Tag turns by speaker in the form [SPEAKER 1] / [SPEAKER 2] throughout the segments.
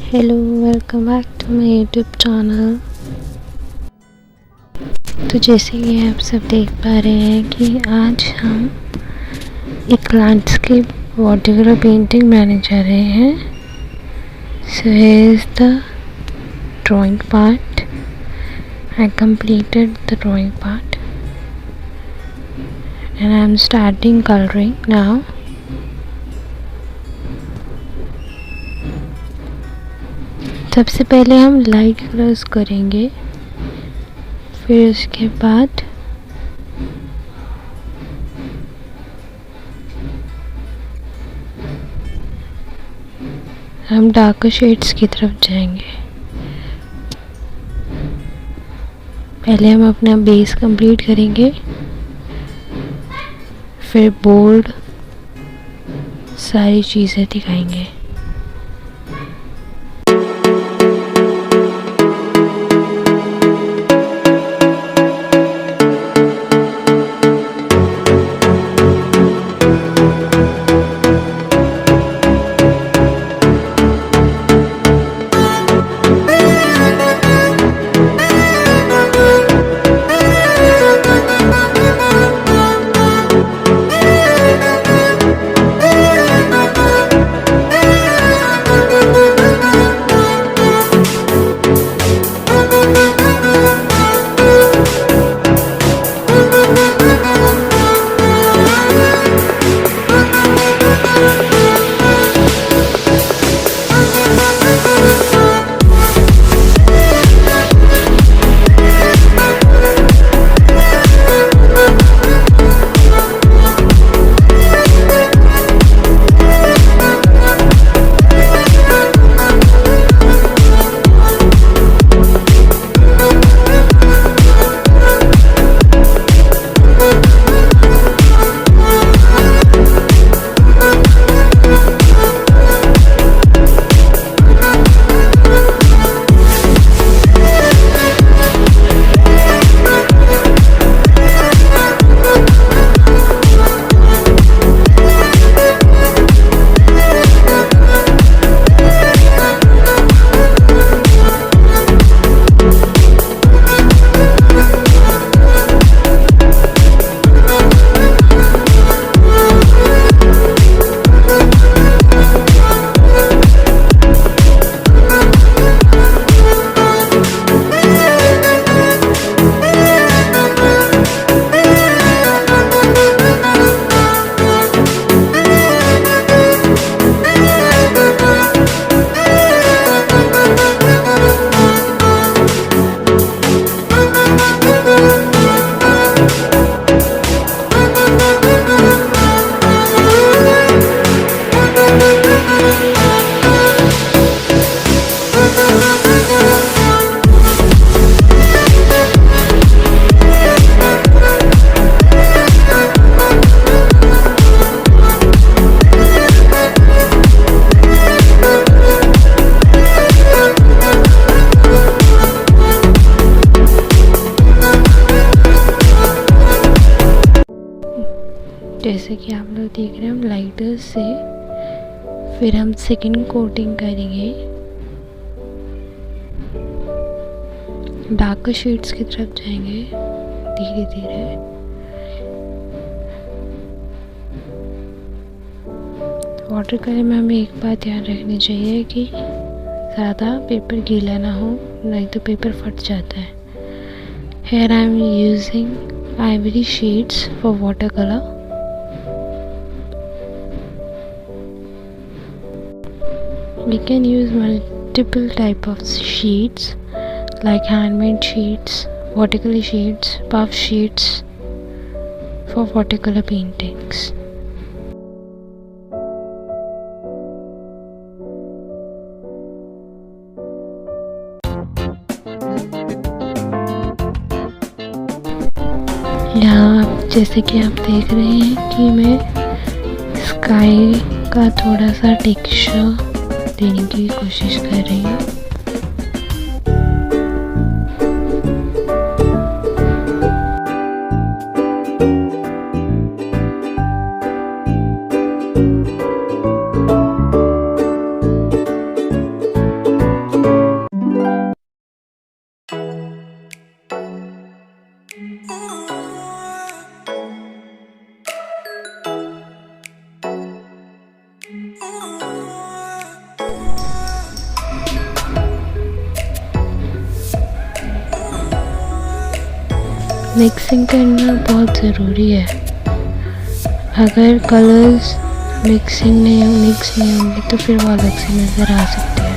[SPEAKER 1] Hello, welcome back to my YouTube channel. तो जैसे कि आप सब देख पा रहे हैं कि आज हम एक लैंडस्केप वाटरकलर पेंटिंग बनाने जा रहे हैं। So here is the drawing part. I completed the drawing part and I am starting coloring now. सबसे पहले हम लाइट कलर्स करेंगे, फिर उसके बाद हम डार्कर शेड्स की तरफ जाएंगे। पहले हम अपना बेस कंप्लीट करेंगे, फिर बोल्ड सारी चीज़ें दिखाएंगे। जैसे कि आप लोग देख रहे हैं, हम लाइटर से फिर हम सेकंड कोटिंग करेंगे, डार्कर शेड्स की तरफ जाएंगे धीरे धीरे। वाटर कलर में हमें एक बात ध्यान रखनी चाहिए कि ज़्यादा पेपर गीला ना हो, नहीं तो पेपर फट जाता है। Here I am using ivory shades for watercolor. We can use multiple type of sheets like handmade sheets, watercolor sheets, puff sheets for watercolor paintings. यहाँ जैसे कि आप देख रहे हैं कि मैं स्काई का थोड़ा सा टेक्सचर देने की कोशिश कर रही हूँ। मिक्सिंग करना बहुत ज़रूरी है। अगर कलर्स मिक्स नहीं होंगे तो फिर वो अलग से नज़र आ सकते हैं।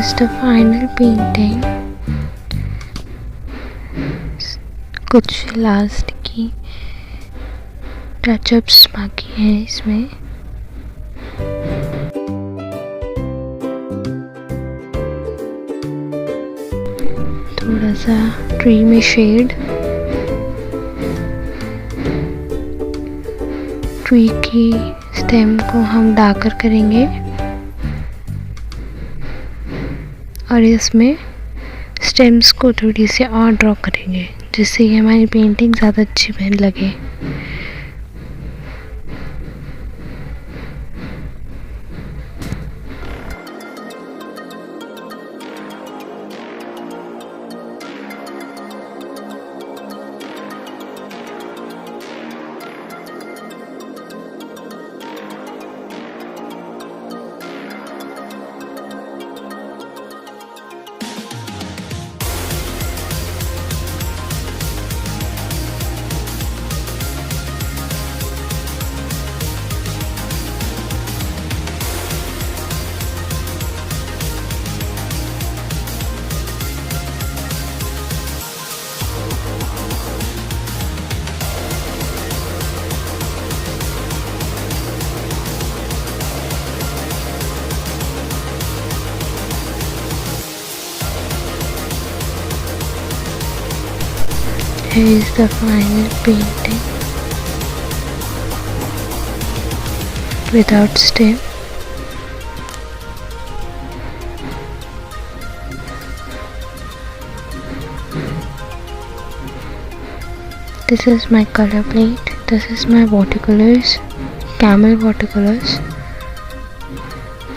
[SPEAKER 1] is the final painting. कुछ लास्ट की टचअप्स बाकी हैं इसमें. थोड़ा सा ट्री में शेड, ट्री की स्टेम को हम डार्कर करेंगे और इसमें स्टेम्स को थोड़ी सी और ड्रॉ करेंगे जिससे कि हमारी पेंटिंग ज़्यादा अच्छी बन लगे. Here is the final painting without stem. This is my color plate. This is my watercolors, camel watercolors.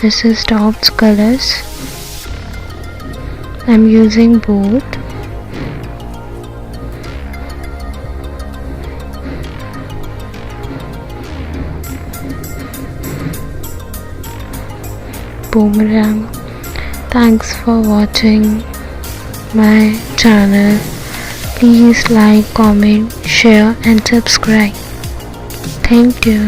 [SPEAKER 1] This is dots colors. I'm using both. Boomerang. Thanks for watching my channel. Please like, comment, share and subscribe. Thank you.